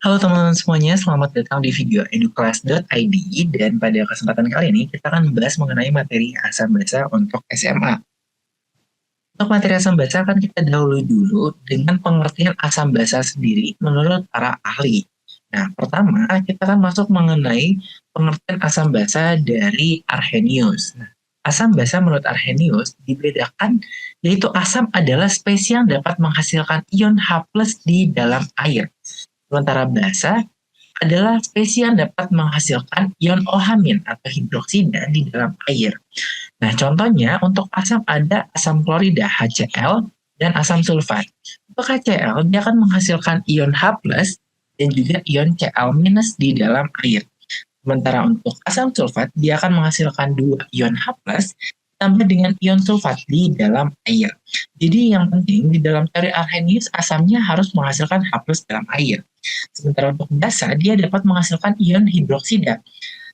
Halo teman-teman semuanya, selamat datang di video educlass.id dan pada kesempatan kali ini kita akan membahas mengenai materi asam basa untuk SMA. Untuk materi asam basa akan kita dahului dulu dengan pengertian asam basa sendiri menurut para ahli. Nah, pertama kita akan masuk mengenai pengertian asam basa dari Arrhenius. Nah, asam basa menurut Arrhenius dibedakan yaitu asam adalah spesies yang dapat menghasilkan ion H+ di dalam air. Sementara basa adalah spesies yang dapat menghasilkan ion OH- atau hidroksida di dalam air. Nah, contohnya untuk asam ada asam klorida HCl dan asam sulfat. Untuk HCl, dia akan menghasilkan ion H+ dan juga ion Cl- di dalam air. Sementara untuk asam sulfat, dia akan menghasilkan dua ion H+ ditambah dengan ion sulfat di dalam air. Jadi yang penting di dalam teori Arrhenius asamnya harus menghasilkan H+ dalam air. Sementara untuk basa, dia dapat menghasilkan ion hidroksida.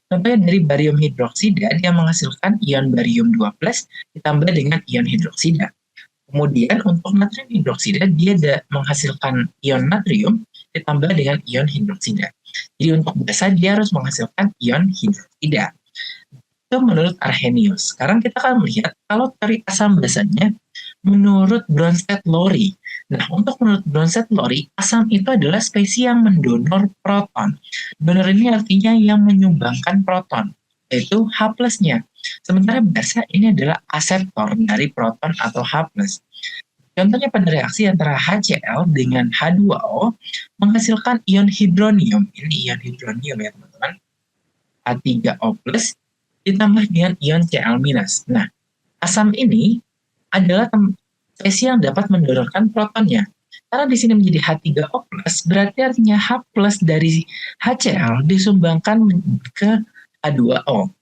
Contohnya dari barium hidroksida, dia menghasilkan ion barium 2+ ditambah dengan ion hidroksida. Kemudian untuk natrium hidroksida, dia menghasilkan ion natrium ditambah dengan ion hidroksida. Jadi untuk basa, dia harus menghasilkan ion hidroksida. Itu menurut Arrhenius. Sekarang kita akan melihat kalau teori asam basanya menurut Bronsted-Lowry. Nah, untuk menurut Bronsted-Lowry, asam itu adalah spesies yang mendonor proton. Donor ini artinya yang menyumbangkan proton, yaitu H+-nya. Sementara basa ini adalah aseptor dari proton atau H+. Contohnya pada reaksi antara HCl dengan H2O menghasilkan ion hidronium. Ini ion hidronium ya teman-teman. H3O+ ditambah dengan ion Cl-. Nah, asam ini adalah spesies yang dapat mendonorkan protonnya. Karena di sini menjadi H3O+, berarti artinya H+ dari HCl disumbangkan ke H2O.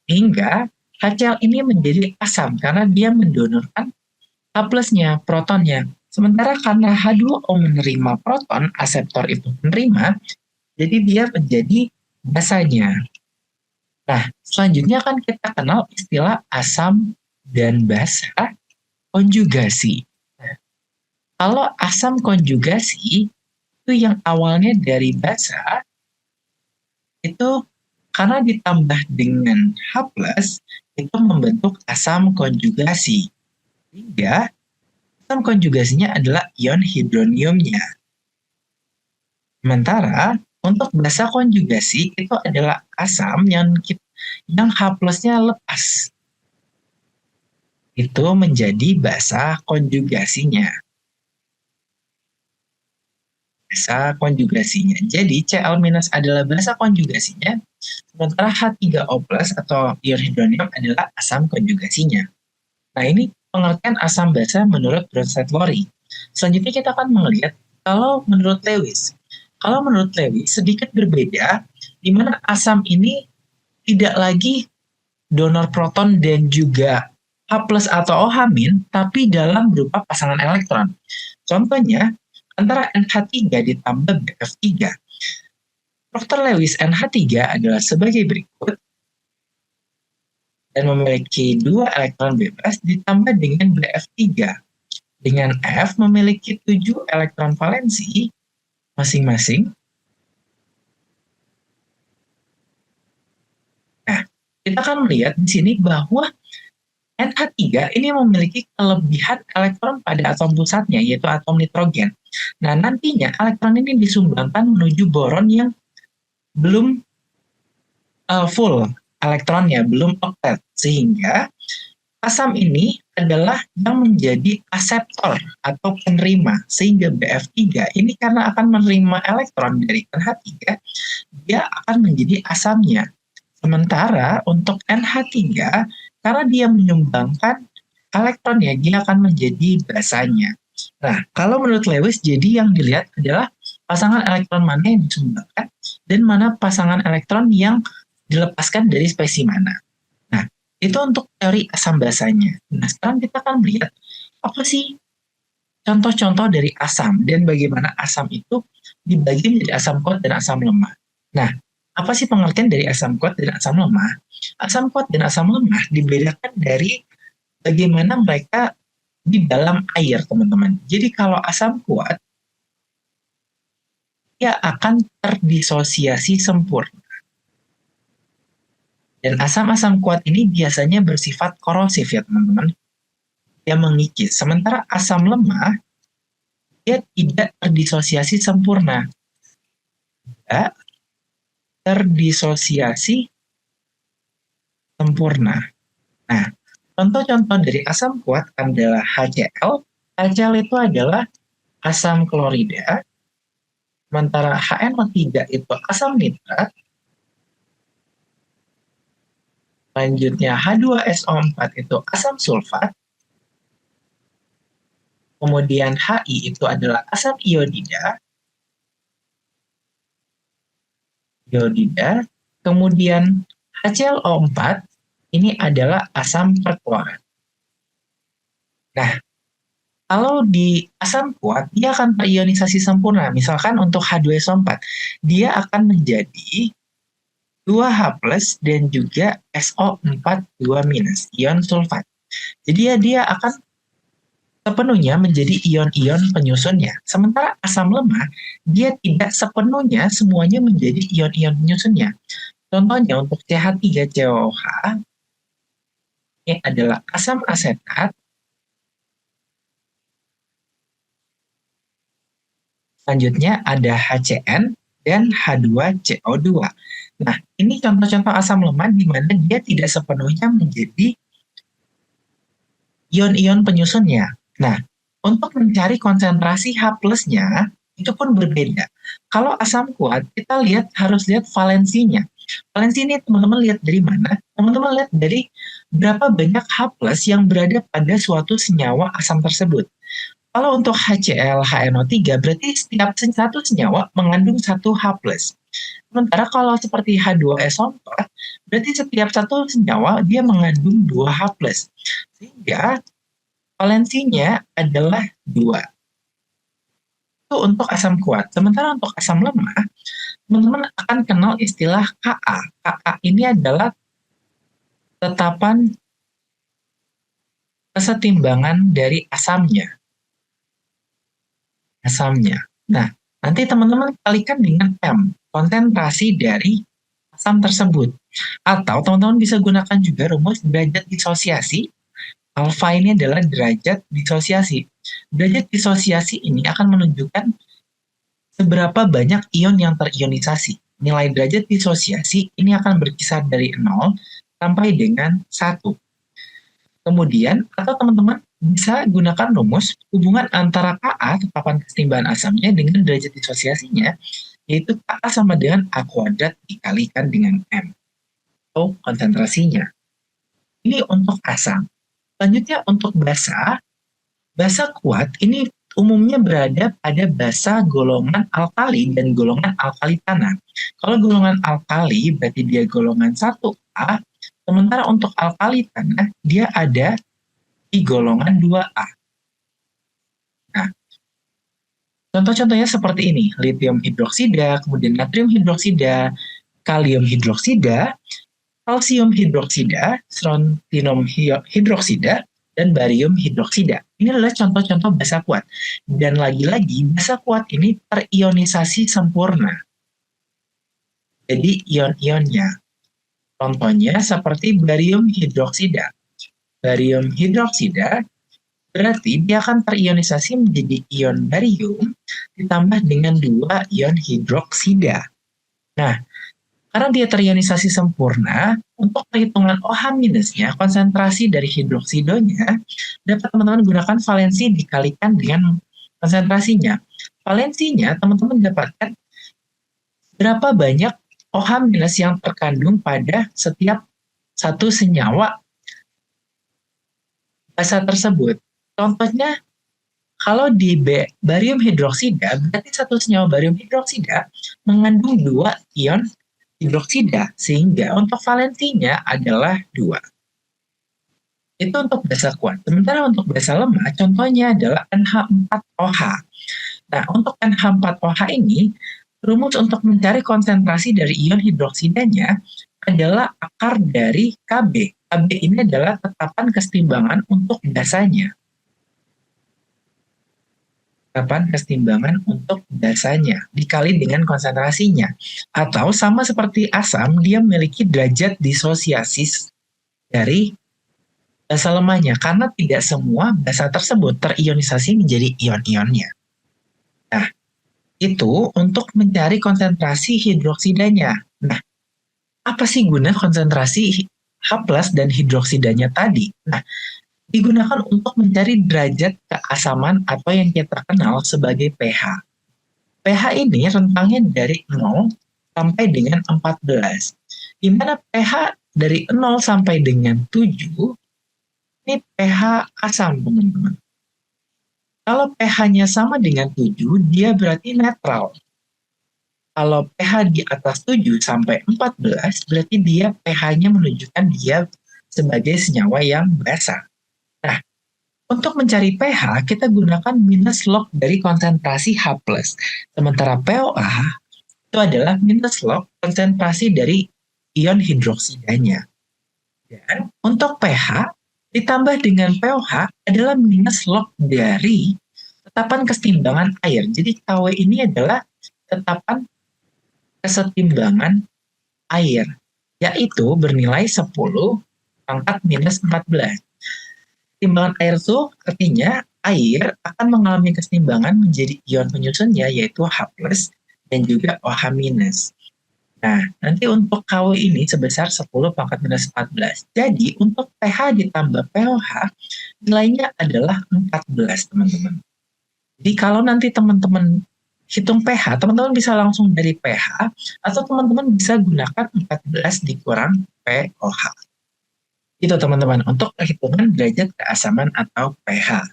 Hingga HCl ini menjadi asam karena dia mendonorkan H+-nya, protonnya. Sementara karena H2O menerima proton, aseptor itu menerima, jadi dia menjadi basanya. Nah, selanjutnya kan kita kenal istilah asam dan basa konjugasi. Nah, kalau asam konjugasi itu yang awalnya dari basa, itu karena ditambah dengan H+, itu membentuk asam konjugasi. Sehingga asam konjugasinya adalah ion hidroniumnya. Sementara untuk basa konjugasi itu adalah asam yang H+-nya lepas. Itu menjadi basa konjugasinya. Basa konjugasinya. Jadi Cl- adalah basa konjugasinya, sementara H3O+ atau ion hidronium adalah asam konjugasinya. Nah, ini pengertian asam basa menurut Bronsted-Lowry. Selanjutnya kita akan melihat kalau menurut Lewis. Kalau menurut Lewis sedikit berbeda, di mana asam ini tidak lagi donor proton dan juga H+ atau OH- tapi dalam berupa pasangan elektron. Contohnya, antara NH3 ditambah BF3. Dr. Lewis NH3 adalah sebagai berikut, dan memiliki 2 elektron bebas ditambah dengan BF3. Dengan F memiliki 7 elektron valensi masing-masing. Nah, kita akan melihat di sini bahwa NH3 ini memiliki kelebihan elektron pada atom pusatnya, yaitu atom nitrogen. Nah, nantinya elektron ini disumbangkan menuju boron yang belum full elektronnya, belum oktet. Sehingga asam ini adalah yang menjadi aseptor atau penerima, sehingga BF3 ini karena akan menerima elektron dari NH3, dia akan menjadi asamnya. Sementara untuk NH3, karena dia menyumbangkan elektronnya, dia akan menjadi basanya. Nah, kalau menurut Lewis, jadi yang dilihat adalah pasangan elektron mana yang disumbangkan dan mana pasangan elektron yang dilepaskan dari spesies mana. Nah, itu untuk teori asam basanya. Nah, sekarang kita akan melihat apa sih contoh-contoh dari asam dan bagaimana asam itu dibagi menjadi asam kuat dan asam lemah. Nah, apa sih pengertian dari asam kuat dan asam lemah? Asam kuat dan asam lemah dibedakan dari bagaimana mereka di dalam air, teman-teman. Jadi kalau asam kuat dia akan terdisosiasi sempurna. Dan asam-asam kuat ini biasanya bersifat korosif ya teman-teman. Dia mengikis. Sementara asam lemah, dia tidak terdisosiasi sempurna. Tidak terdisosiasi sempurna. Nah, contoh-contoh dari asam kuat adalah HCl. HCl itu adalah asam klorida. Sementara HNO3 itu asam nitrat. Selanjutnya H2SO4 itu asam sulfat. Kemudian HI itu adalah asam iodida. Kemudian HClO4 ini adalah asam perklorat. Nah, kalau di asam kuat, dia akan terionisasi sempurna. Misalkan untuk H2SO4, dia akan menjadi 2H+, dan juga SO4 2-, ion sulfat. Jadi dia akan sepenuhnya menjadi ion-ion penyusunnya. Sementara asam lemah, dia tidak sepenuhnya semuanya menjadi ion-ion penyusunnya. Contohnya untuk CH3COOH, ini adalah asam asetat. Selanjutnya ada HCN dan H2CO2. Nah, ini contoh-contoh asam lemah di mana dia tidak sepenuhnya menjadi ion-ion penyusunnya. Nah, untuk mencari konsentrasi H+-nya, itu pun berbeda. Kalau asam kuat, kita harus lihat valensinya. Valensi ini teman-teman lihat dari mana? Teman-teman lihat dari berapa banyak H+ yang berada pada suatu senyawa asam tersebut. Kalau untuk HCl, HNO3, berarti setiap satu senyawa mengandung satu H+. Sementara kalau seperti H2SO4, berarti setiap satu senyawa dia mengandung 2 H+. Sehingga valensinya adalah 2. Itu untuk asam kuat. Sementara untuk asam lemah, teman-teman akan kenal istilah Ka. Ka ini adalah tetapan kesetimbangan dari asamnya. Nah, nanti teman-teman kalikan dengan M, konsentrasi dari asam tersebut. Atau teman-teman bisa gunakan juga rumus derajat disosiasi. Alfa ini adalah derajat disosiasi. Derajat disosiasi ini akan menunjukkan seberapa banyak ion yang terionisasi. Nilai derajat disosiasi ini akan berkisar dari 0 sampai dengan 1. Kemudian, atau teman-teman bisa gunakan rumus hubungan antara Ka, tetapan kesetimbangan asamnya, dengan derajat disosiasinya, yaitu Ka sama dengan A kuadrat dikalikan dengan M, atau konsentrasinya. Ini untuk asam. Selanjutnya untuk basa. Basa kuat ini umumnya berada pada basa golongan alkali dan golongan alkali tanah. Kalau golongan alkali berarti dia golongan 1A, sementara untuk alkali tanah dia ada di golongan 2A. Nah, contoh-contohnya seperti ini, lithium hidroksida, kemudian natrium hidroksida, kalium hidroksida, kalsium hidroksida, strontium hidroksida, dan barium hidroksida. Ini adalah contoh-contoh basa kuat. Dan lagi-lagi, basa kuat ini terionisasi sempurna. Jadi ion-ionnya. Contohnya seperti barium hidroksida. Barium hidroksida berarti dia akan terionisasi menjadi ion barium ditambah dengan 2 ion hidroksida. Nah, karena dia terionisasi sempurna, untuk perhitungan OH-nya, konsentrasi dari hidroksidonya, dapat teman-teman gunakan valensi dikalikan dengan konsentrasinya. Valensinya, teman-teman dapatkan berapa banyak OH- yang terkandung pada setiap satu senyawa basa tersebut. Contohnya, kalau di barium hidroksida, berarti satu senyawa barium hidroksida mengandung 2 ion hidroksida, sehingga untuk valensinya adalah 2. Itu untuk basa kuat. Sementara untuk basa lemah, contohnya adalah NH4OH. Nah, untuk NH4OH ini, rumus untuk mencari konsentrasi dari ion hidroksidanya adalah akar dari Kb. Kb ini adalah tetapan kesetimbangan untuk basanya. tetapan kesetimbangan untuk basanya dikali dengan konsentrasinya. Atau sama seperti asam, dia memiliki derajat disosiasi dari basa lemahnya karena tidak semua basa tersebut terionisasi menjadi ion-ionnya. Nah, itu untuk mencari konsentrasi hidroksidanya. Nah, apa sih guna konsentrasi H+ dan hidroksidanya tadi? Nah, digunakan untuk mencari derajat keasaman atau yang kita kenal sebagai pH. pH ini rentangnya dari 0 sampai dengan 14. Di mana pH dari 0 sampai dengan 7 ini pH asam, teman-teman. Kalau pH-nya sama dengan 7, dia berarti netral. Kalau pH di atas 7 sampai 14, berarti dia pH-nya menunjukkan dia sebagai senyawa yang basa. Nah, untuk mencari pH, kita gunakan minus log dari konsentrasi H+. Sementara POA itu adalah minus log konsentrasi dari ion hidroksidanya. Dan untuk pH, ditambah dengan pOH adalah minus log dari tetapan kesetimbangan air. Jadi KW ini adalah tetapan kesetimbangan air, yaitu bernilai 10 pangkat minus 14. Kesetimbangan air itu artinya air akan mengalami kesetimbangan menjadi ion penyusunnya, yaitu H+, dan juga OH-. Nah, nanti untuk KW ini sebesar 10 pangkat minus 14. Jadi, untuk pH ditambah pOH, nilainya adalah 14, teman-teman. Jadi, kalau nanti teman-teman hitung pH, teman-teman bisa langsung dari pH, atau teman-teman bisa gunakan 14 dikurang pOH. Itu, teman-teman, untuk perhitungan derajat keasaman atau pH.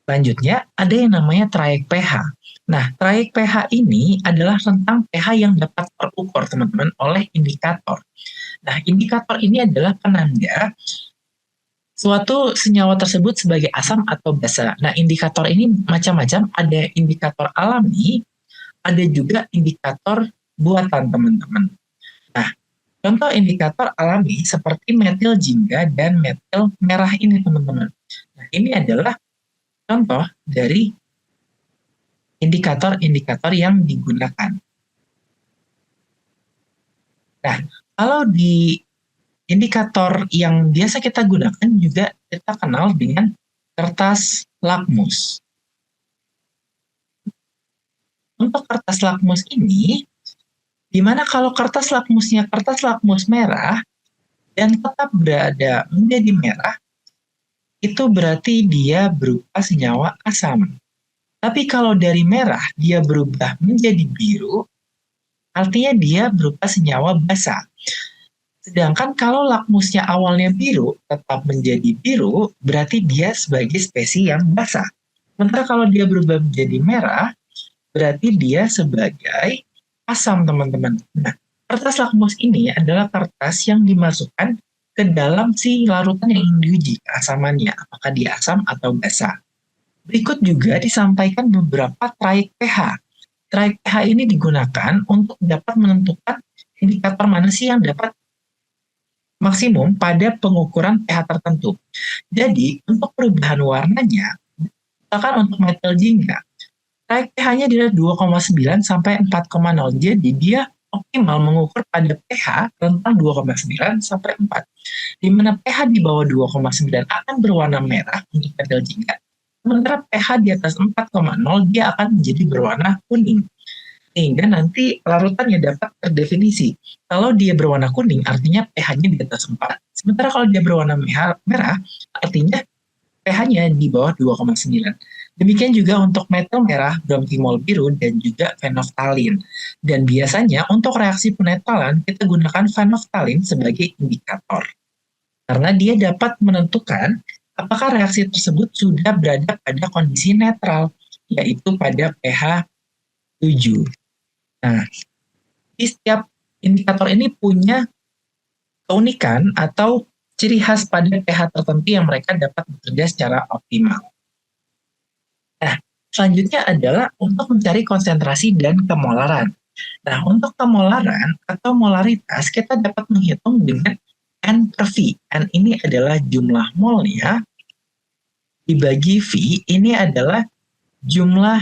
Selanjutnya, ada yang namanya trayek pH. Nah, trayek pH ini adalah rentang pH yang dapat terukur, teman-teman, oleh indikator. Nah, indikator ini adalah penanda suatu senyawa tersebut sebagai asam atau basa. Nah, indikator ini macam-macam. Ada indikator alami, ada juga indikator buatan, teman-teman. Nah, contoh indikator alami seperti metil jingga dan metil merah ini, teman-teman. Nah, ini adalah contoh dari indikator-indikator yang digunakan. Nah, kalau di indikator yang biasa kita gunakan juga kita kenal dengan kertas lakmus. Untuk kertas lakmus ini, di mana kalau kertas lakmusnya kertas lakmus merah dan tetap berada menjadi merah, itu berarti dia berupa senyawa asam. Tapi kalau dari merah dia berubah menjadi biru, artinya dia berupa senyawa basa. Sedangkan kalau lakmusnya awalnya biru, tetap menjadi biru, berarti dia sebagai spesies yang basa. Sementara kalau dia berubah menjadi merah, berarti dia sebagai asam, teman-teman. Nah, kertas lakmus ini adalah kertas yang dimasukkan ke dalam si larutan yang ingin diuji keasamannya, apakah dia asam atau basa. Berikut juga disampaikan beberapa trayek pH. Trayek pH ini digunakan untuk dapat menentukan indikator mana sih yang dapat maksimum pada pengukuran pH tertentu. Jadi, untuk perubahan warnanya, misalkan untuk metil jingga, trayek pH-nya adalah 2,9 sampai 4,0. Jadi, dia optimal mengukur pada pH rentang 2,9 sampai 4. Di mana pH di bawah 2,9 akan berwarna merah untuk metil jingga. Sementara pH di atas 4,0 dia akan menjadi berwarna kuning. Sehingga nanti larutannya dapat terdefinisi. Kalau dia berwarna kuning, artinya pH-nya di atas 4. Sementara kalau dia berwarna merah, artinya pH-nya di bawah 2,9. Demikian juga untuk metil merah, bromthimol biru, dan juga fenoftalin. Dan biasanya untuk reaksi penetralan, kita gunakan fenoftalin sebagai indikator. Karena dia dapat menentukan apakah reaksi tersebut sudah berada pada kondisi netral, yaitu pada pH 7. Nah, di setiap indikator ini punya keunikan atau ciri khas pada pH tertentu yang mereka dapat bekerja secara optimal. Nah, selanjutnya adalah untuk mencari konsentrasi dan kemolaran. Nah, untuk kemolaran atau molaritas kita dapat menghitung dengan N per V. N ini adalah jumlah molnya dibagi V, ini adalah jumlah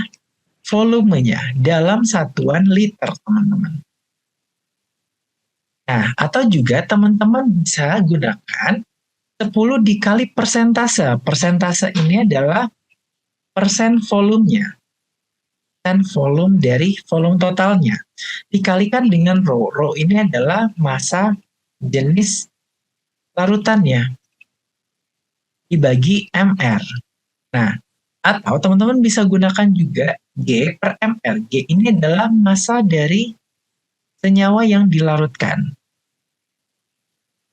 volumenya dalam satuan liter, teman-teman. Nah, atau juga teman-teman bisa gunakan 10 dikali persentase. Persentase ini adalah persen volumenya. Persen volume dari volume totalnya. Dikalikan dengan rho. Rho ini adalah massa jenis larutannya. Dibagi mr. Nah, atau teman-teman bisa gunakan juga G per ml. G ini adalah massa dari senyawa yang dilarutkan.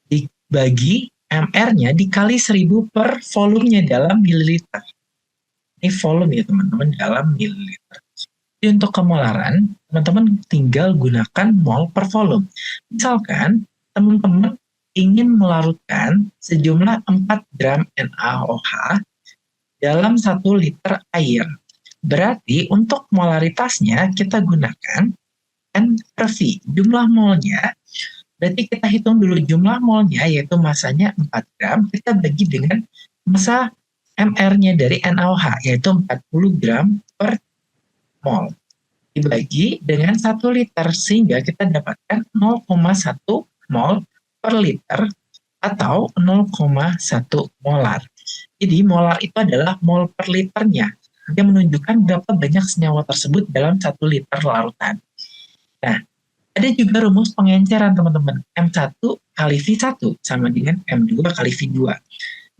Dibagi mr-nya dikali 1000 per volumenya dalam mililiter. Ini volume ya teman-teman dalam mililiter. Jadi untuk kemolaran, teman-teman tinggal gunakan mol per volume. Misalkan teman-teman ingin melarutkan sejumlah 4 gram NaOH dalam 1 liter air. Berarti untuk molaritasnya kita gunakan N per V. Jumlah molnya, berarti kita hitung dulu jumlah molnya, yaitu masanya 4 gram, kita bagi dengan massa MR-nya dari NaOH, yaitu 40 gram per mol. Dibagi dengan 1 liter, sehingga kita dapatkan 0,1 mol per liter atau 0,1 molar. Jadi molar itu adalah mol per liternya. Dia menunjukkan berapa banyak senyawa tersebut dalam 1 liter larutan. Nah, ada juga rumus pengenceran teman-teman. M1 kali V1 sama dengan M2 kali V2.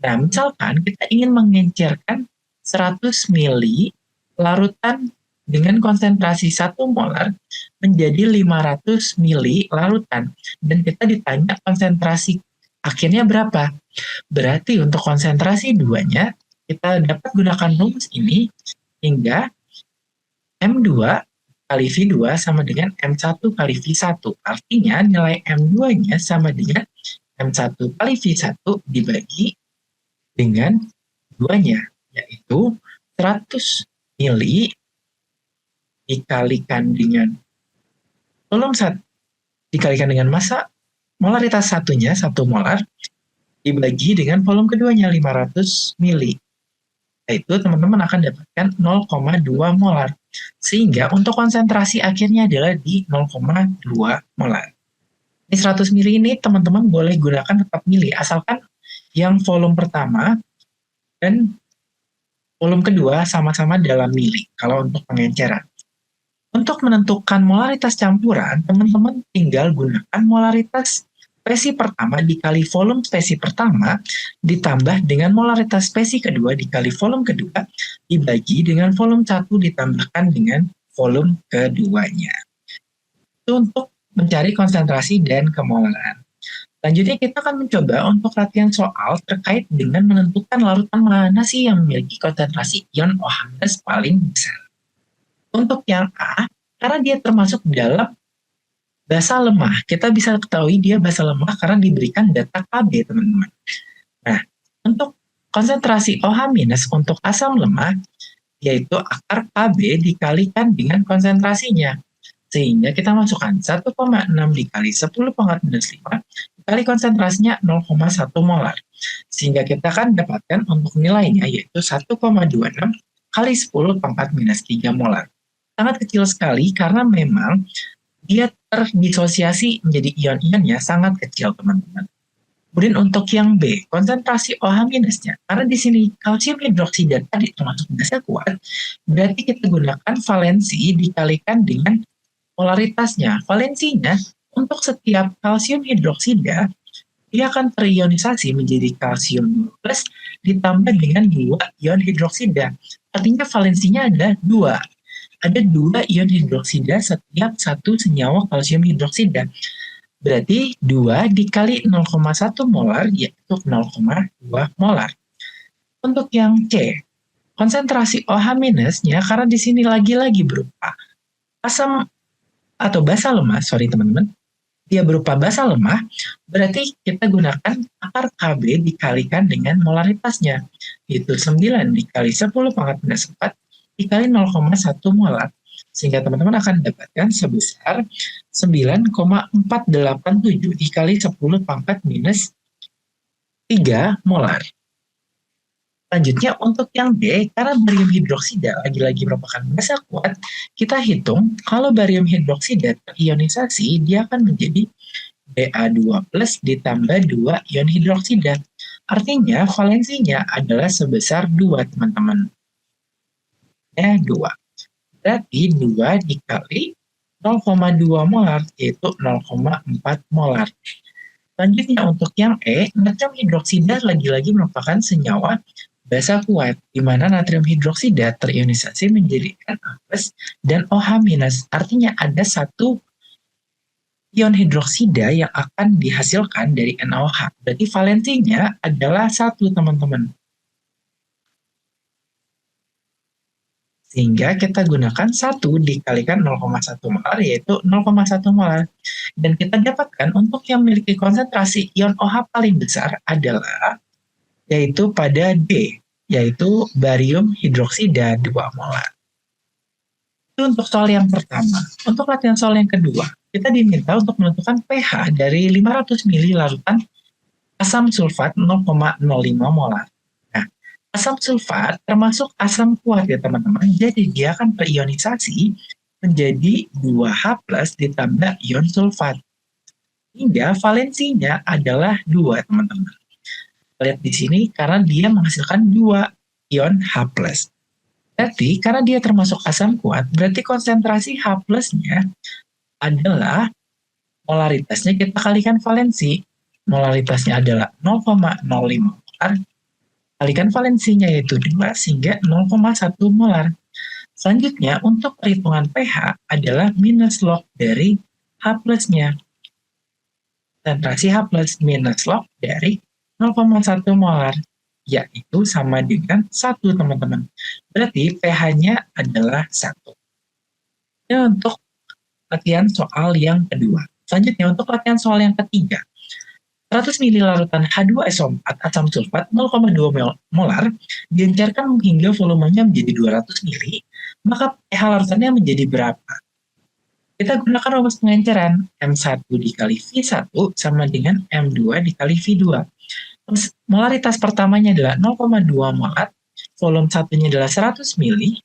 Nah, misalkan kita ingin mengencerkan 100 mili larutan dengan konsentrasi 1 molar menjadi 500 mili larutan. Dan kita ditanya konsentrasi akhirnya berapa? Berarti untuk konsentrasi 2-nya, kita dapat gunakan rumus ini hingga M2 kali V2 sama dengan M1 kali V1. Artinya nilai M2-nya sama dengan M1 kali V1 dibagi dengan 2-nya, yaitu 100 mili dikalikan dengan volume 1 dikalikan dengan massa molaritas satunya 1 molar dibagi dengan volume keduanya 500 mili. Yaitu teman-teman akan dapatkan 0,2 molar. Sehingga untuk konsentrasi akhirnya adalah di 0,2 molar. Ini 100 mili ini teman-teman boleh gunakan tetap mili, asalkan yang volume pertama dan volume kedua sama-sama dalam mili, kalau untuk pengenceran. Untuk menentukan molaritas campuran, teman-teman tinggal gunakan molaritas spesi pertama dikali volume spesi pertama ditambah dengan molaritas spesi kedua dikali volume kedua dibagi dengan volume 1 ditambahkan dengan volume keduanya. Itu untuk mencari konsentrasi dan kemolaran. Selanjutnya kita akan mencoba untuk latihan soal terkait dengan menentukan larutan mana sih yang memiliki konsentrasi ion OH- paling besar. Untuk yang A, karena dia termasuk dalam basa lemah, kita bisa ketahui dia basa lemah karena diberikan data Kb, teman-teman. Nah, untuk konsentrasi OH- untuk asam lemah, yaitu akar Kb dikalikan dengan konsentrasinya. Sehingga kita masukkan 1,6 dikali 10 pangkat minus 5 dikali konsentrasinya 0,1 molar. Sehingga kita akan dapatkan untuk nilainya yaitu 1,26 kali 10 pangkat minus 3 molar. Sangat kecil sekali karena memang dia terdisosiasi menjadi ion-ionnya sangat kecil, teman-teman. Kemudian untuk yang B, konsentrasi OH-nya, karena di sini kalsium hidroksida tadi termasuk basa kuat, berarti kita gunakan valensi dikalikan dengan polaritasnya. Valensinya untuk setiap kalsium hidroksida dia akan terionisasi menjadi kalsium 12 ditambah dengan 2 ion hidroksida. Artinya valensinya ada 2. Ada 2 ion hidroksida setiap satu senyawa kalsium hidroksida. Berarti 2 dikali 0,1 molar yaitu 0,2 molar. Untuk yang C, konsentrasi OH-nya karena di sini lagi-lagi berupa asam atau basa lemah, teman-teman, dia berupa basa lemah, berarti kita gunakan akar Kb dikalikan dengan molaritasnya, yaitu 9 dikali 10 pangkat minus 4 dikali 0,1 molar, sehingga teman-teman akan dapatkan sebesar 9,487 dikali 10 pangkat minus 3 molar. Selanjutnya untuk yang B, karena barium hidroksida lagi-lagi merupakan basa kuat, kita hitung kalau barium hidroksida terionisasi, dia akan menjadi Ba2 plus ditambah 2 ion hidroksida. Artinya valensinya adalah sebesar 2, teman-teman. Ya, 2. Berarti 2 dikali 0,2 molar, yaitu 0,4 molar. Selanjutnya untuk yang E, natrium hidroksida lagi-lagi merupakan senyawa basa kuat, di mana natrium hidroksida terionisasi menjadi Na+ dan OH-. Artinya ada satu ion hidroksida yang akan dihasilkan dari NaOH. Berarti valensinya adalah 1, teman-teman. Sehingga kita gunakan 1 dikalikan 0,1 molar, yaitu 0,1 molar. Dan kita dapatkan untuk yang memiliki konsentrasi ion OH paling besar adalah yaitu pada D, yaitu barium hidroksida 2 molar. Itu untuk soal yang pertama. Untuk latihan soal yang kedua, kita diminta untuk menentukan pH dari 500 ml larutan asam sulfat 0,05 molar. Nah, asam sulfat termasuk asam kuat ya teman-teman, jadi dia akan terionisasi menjadi 2H+ ditambah ion sulfat. Hingga valensinya adalah 2, teman-teman. Lihat di sini karena dia menghasilkan 2 ion H+. Berarti karena dia termasuk asam kuat, berarti konsentrasi H+-nya adalah molaritasnya kita kalikan valensi. Molaritasnya adalah 0,05 molar, kalikan valensinya yaitu 2 sehingga 0,1 molar. Selanjutnya untuk perhitungan pH adalah minus log dari H+-nya. Konsentrasi H+ minus log dari 0,1 molar, yaitu sama dengan 1, teman-teman. Berarti pH-nya adalah 1. Ini untuk latihan soal yang kedua. Selanjutnya untuk latihan soal yang ketiga. 100 ml larutan H2SO4 asam sulfat 0,2 molar diencerkan hingga volumenya menjadi 200 ml, maka pH larutannya menjadi berapa? Kita gunakan rumus pengenceran. M1 dikali V1 sama dengan M2 dikali V2. Molaritas pertamanya adalah 0,2 molar, volume satunya adalah 100 ml,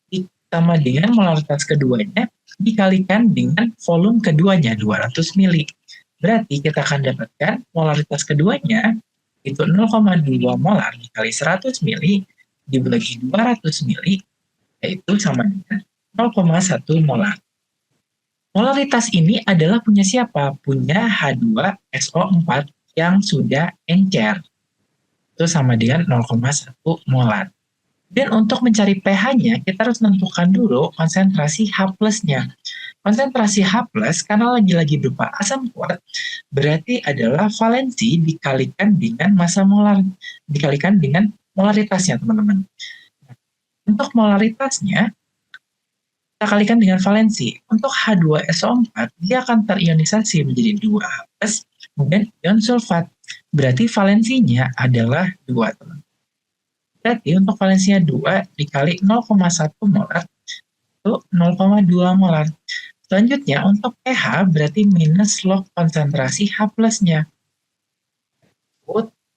ditambah dengan molaritas keduanya dikalikan dengan volume keduanya 200 ml. Berarti kita akan dapatkan molaritas keduanya itu 0,2 molar dikali 100 ml dibagi 200 ml, yaitu sama dengan 0,1 molar. Molaritas ini adalah punya siapa? Punya H2SO4 yang sudah encer. Itu sama dengan 0,1 molar. Dan untuk mencari pH-nya, kita harus menentukan dulu konsentrasi H+-nya. Konsentrasi H+, karena lagi-lagi berupa asam kuat, berarti adalah valensi dikalikan dengan massa molar, dikalikan dengan molaritasnya, teman-teman. Untuk molaritasnya, kita kalikan dengan valensi. Untuk H2SO4, dia akan terionisasi menjadi 2H+, kemudian ion sulfat. Berarti valensinya adalah 2, teman. Berarti untuk valensinya 2 dikali 0,1 molar, itu 0,2 molar. Selanjutnya untuk pH berarti minus log konsentrasi H+-nya.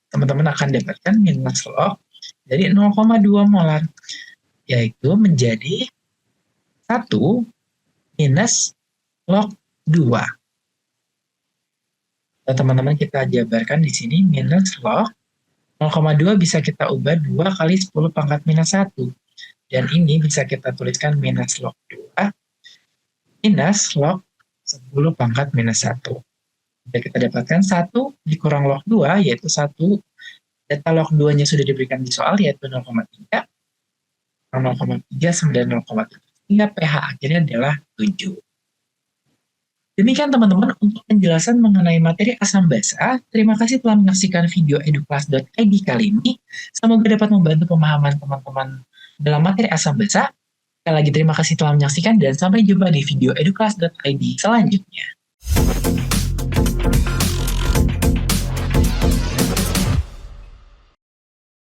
Teman-teman akan dapatkan minus log dari 0,2 molar, yaitu menjadi 1 minus log 2. Nah, teman-teman kita jabarkan di sini minus log 0,2 bisa kita ubah 2 kali 10 pangkat minus 1. Dan ini bisa kita tuliskan minus log 2 minus log 10 pangkat minus 1. Jadi kita dapatkan 1 dikurang log 2, yaitu 1. Data log 2-nya sudah diberikan di soal, yaitu 0,3. 0,3 sama dengan 0,3. Hingga pH akhirnya adalah 7. Demikian teman-teman untuk penjelasan mengenai materi asam basa. Terima kasih telah menyaksikan video eduklas.id kali ini. Semoga dapat membantu pemahaman teman-teman dalam materi asam basa. Sekali lagi terima kasih telah menyaksikan dan sampai jumpa di video eduklas.id selanjutnya.